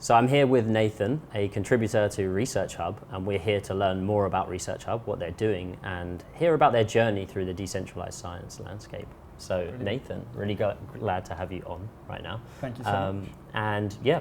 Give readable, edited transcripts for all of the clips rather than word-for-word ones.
So I'm here with Nathan, a contributor to Research Hub, and we're here to learn more about Research Hub, what they're doing, and hear about their journey through the decentralized science landscape. So Brilliant. Nathan, really glad to have you on right now. Thank you so much. And yeah,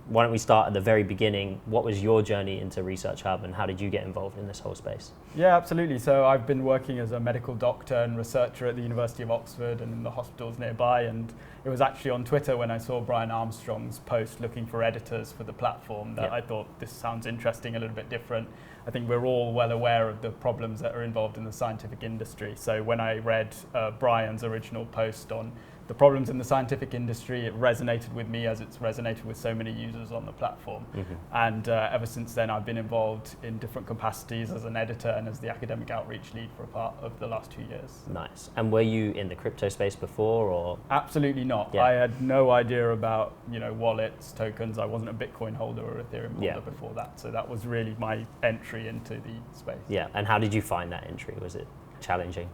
why don't we start at the very beginning? What was your journey into Research Hub and how did you get involved in this whole space? Yeah, absolutely. So I've been working as a medical doctor and researcher at the University of Oxford and in the hospitals nearby, and it was actually on Twitter when I saw Brian Armstrong's post looking for editors for the platform that I thought this sounds interesting, a little bit different. I think we're all well aware of the problems that are involved in the scientific industry. So when I read Brian's original post on the problems in the scientific industry, it resonated with me as it's resonated with so many users on the platform. Mm-hmm. And ever since then, I've been involved in different capacities as an editor and as the academic outreach lead for a part of the last 2 years. Nice. And were you in the crypto space before, or? Absolutely not. Yeah. I had no idea about wallets, tokens. I wasn't a Bitcoin holder or Ethereum holder before that. So that was really my entry into the space. Yeah. And how did you find that entry? Was it challenging?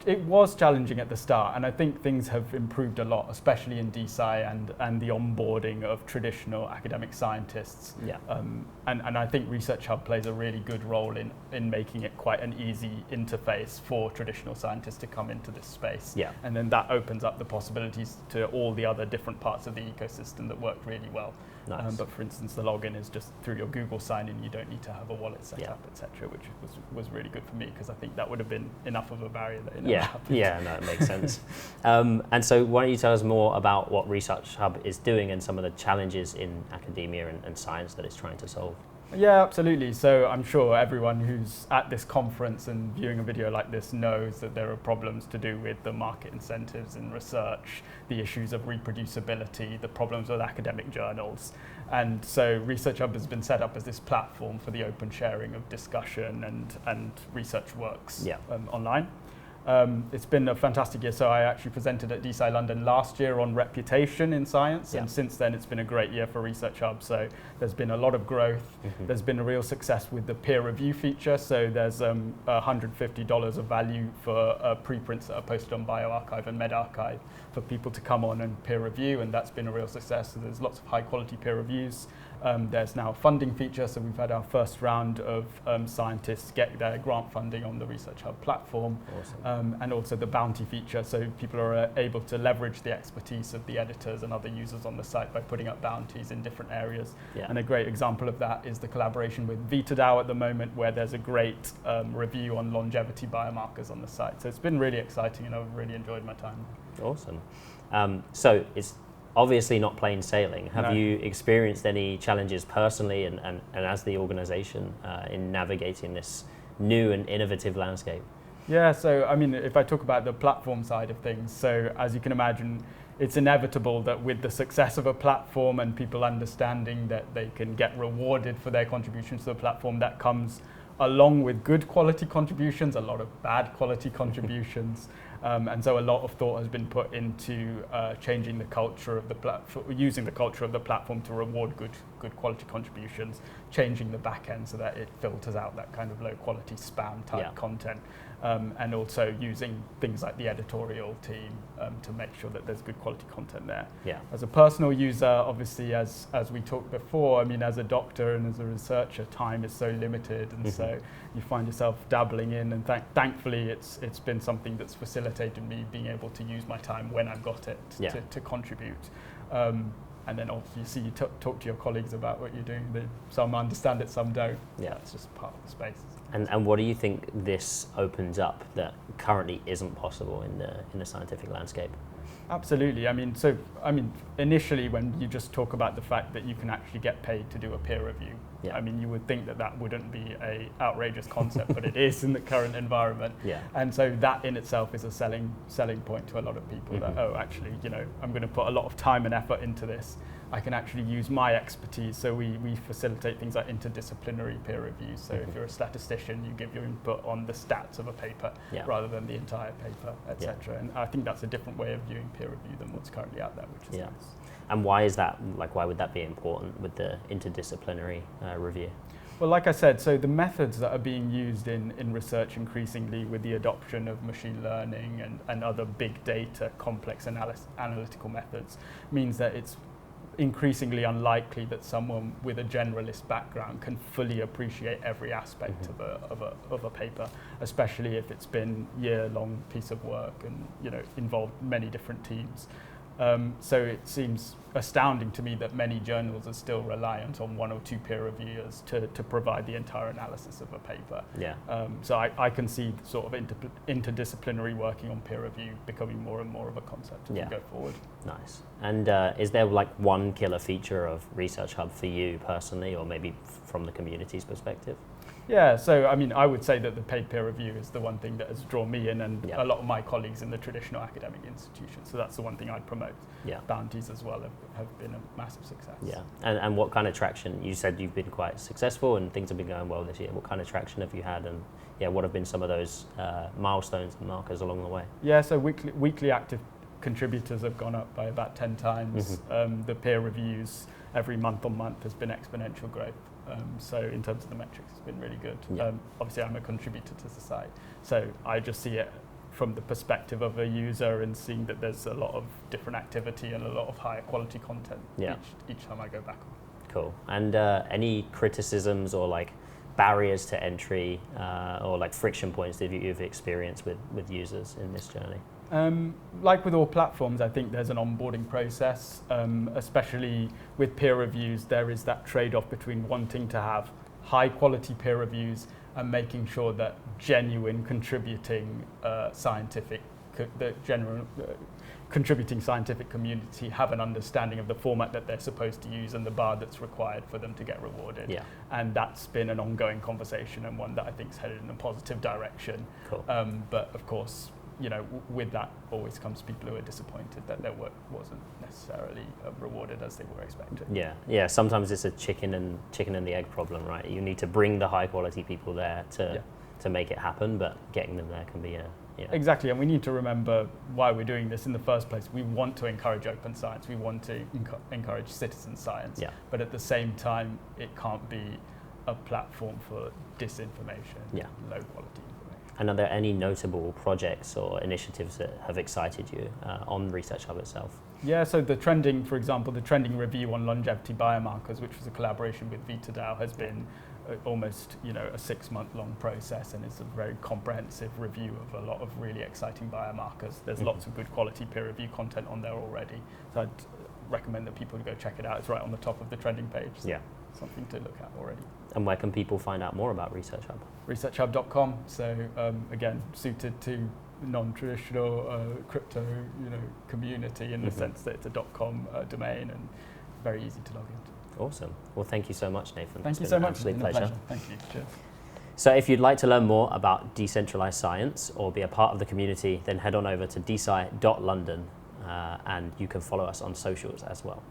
It was challenging at the start, and I think things have improved a lot, especially in DeSci and the onboarding of traditional academic scientists. Yeah. And I think Research Hub plays a really good role in making it quite an easy interface for traditional scientists to come into this space. Yeah. And then that opens up the possibilities to all the other different parts of the ecosystem that work really well. Nice. But for instance, the login is just through your Google sign-in. You don't need to have a wallet set up, etc., which was really good for me because I think that would have been enough of a barrier that it never happened. Yeah, no, it makes sense. And so why don't you tell us more about what Research Hub is doing and some of the challenges in academia and science that it's trying to solve? Yeah, absolutely. So I'm sure everyone who's at this conference and viewing a video like this knows that there are problems to do with the market incentives in research, the issues of reproducibility, the problems with academic journals. And so Research Hub has been set up as this platform for the open sharing of discussion and research works online. It's been a fantastic year. So I actually presented at DeSci London last year on reputation in science, and since then it's been a great year for Research Hub. So there's been a lot of growth. Mm-hmm. There's been a real success with the peer review feature. So there's $150 of value for preprints that are posted on bioRxiv and medRxiv for people to come on and peer review, and that's been a real success. So there's lots of high quality peer reviews. There's now a funding feature, so we've had our first round of scientists get their grant funding on the Research Hub platform. Awesome. And also the bounty feature, so people are able to leverage the expertise of the editors and other users on the site by putting up bounties in different areas. Yeah. And a great example of that is the collaboration with ValleyDAO at the moment, where there's a great review on longevity biomarkers on the site. So it's been really exciting, and I've really enjoyed my time. Awesome. So it's obviously not plain sailing. Have you experienced any challenges personally and as the organization in navigating this new and innovative landscape? Yeah, so I mean, if I talk about the platform side of things, so as you can imagine, it's inevitable that with the success of a platform and people understanding that they can get rewarded for their contributions to the platform, that comes along with good quality contributions, a lot of bad quality contributions. And so a lot of thought has been put into changing the culture of the platform, using the culture of the platform to reward good quality contributions, changing the back end so that it filters out that kind of low quality spam type content, and also using things like the editorial team to make sure that there's good quality content there. Yeah. As a personal user, obviously, as we talked before, I mean, as a doctor and as a researcher, time is so limited, and so you find yourself dabbling in, and thankfully it's been something that's facilitated me being able to use my time when I've got it to contribute. And then obviously you talk to your colleagues about what you're doing. Some understand it, some don't. Yeah, it's just part of the space. And what do you think this opens up that currently isn't possible in the scientific landscape? Absolutely. I mean, initially when you just talk about the fact that you can actually get paid to do a peer review, I mean, you would think that wouldn't be a outrageous concept, but it is in the current environment. Yeah. And so that in itself is a selling point to a lot of people that, actually, I'm going to put a lot of time and effort into this. I can actually use my expertise. So we facilitate things like interdisciplinary peer reviews. So if you're a statistician, you give your input on the stats of a paper rather than the entire paper, etc. And I think that's a different way of viewing peer review than what's currently out there, which is nice. And why is that? Why would that be important with the interdisciplinary review? Well, like I said, so the methods that are being used in research increasingly with the adoption of machine learning and other big data, complex analytical methods means that increasingly unlikely that someone with a generalist background can fully appreciate every aspect of a paper, especially if it's been year-long piece of work and involved many different teams. So it seems astounding to me that many journals are still reliant on 1 or 2 peer reviewers to provide the entire analysis of a paper. Yeah. So I can see sort of interdisciplinary working on peer review becoming more and more of a concept as we go forward. Nice. And is there like one killer feature of Research Hub for you personally, or maybe from the community's perspective? Yeah, so I mean, I would say that the paid peer review is the one thing that has drawn me in, and a lot of my colleagues in the traditional academic institutions. So that's the one thing I'd promote. Yeah. Bounties as well have been a massive success. Yeah, and what kind of traction? You said you've been quite successful and things have been going well this year. What kind of traction have you had, and what have been some of those milestones and markers along the way? Yeah, so weekly active contributors have gone up by about 10 times. The peer reviews every month on month has been exponential growth. So in terms of the metrics, it's been really good. Yeah. Obviously, I'm a contributor to the site, so I just see it from the perspective of a user and seeing that there's a lot of different activity and a lot of higher quality content each time I go back on. Cool. And any criticisms or like barriers to entry or like friction points that you've experienced with users in this journey? Like with all platforms, I think there's an onboarding process, especially with peer reviews. There is that trade-off between wanting to have high quality peer reviews and making sure that genuine contributing contributing scientific community have an understanding of the format that they're supposed to use and the bar that's required for them to get rewarded. Yeah. And that's been an ongoing conversation, and one that I think is headed in a positive direction. Cool. But of course, with that always comes people who are disappointed that their work wasn't necessarily rewarded as they were expecting. Yeah. Sometimes it's a chicken and the egg problem, right? You need to bring the high quality people there to make it happen, but getting them there can be a Exactly, and we need to remember why we're doing this in the first place. We want to encourage open science. We want to encourage citizen science. Yeah. But at the same time, it can't be a platform for disinformation, low quality. And are there any notable projects or initiatives that have excited you on Research Hub itself? Yeah, so the trending, for example, the trending review on longevity biomarkers, which was a collaboration with ValleyDAO, has been almost a 6-month-long process, and it's a very comprehensive review of a lot of really exciting biomarkers. There's lots of good quality peer review content on there already, so I'd recommend that people go check it out. It's right on the top of the trending page. So something to look at already. And where can people find out more about Research Hub? researchhub.com. So again, suited to non-traditional crypto community in the sense that it's a .com domain and very easy to log into. Awesome. Well, thank you so much, Nathan. Thank you so much. It's been an absolute pleasure. Thank you. Cheers. So if you'd like to learn more about decentralized science or be a part of the community, then head on over to deci.london and you can follow us on socials as well.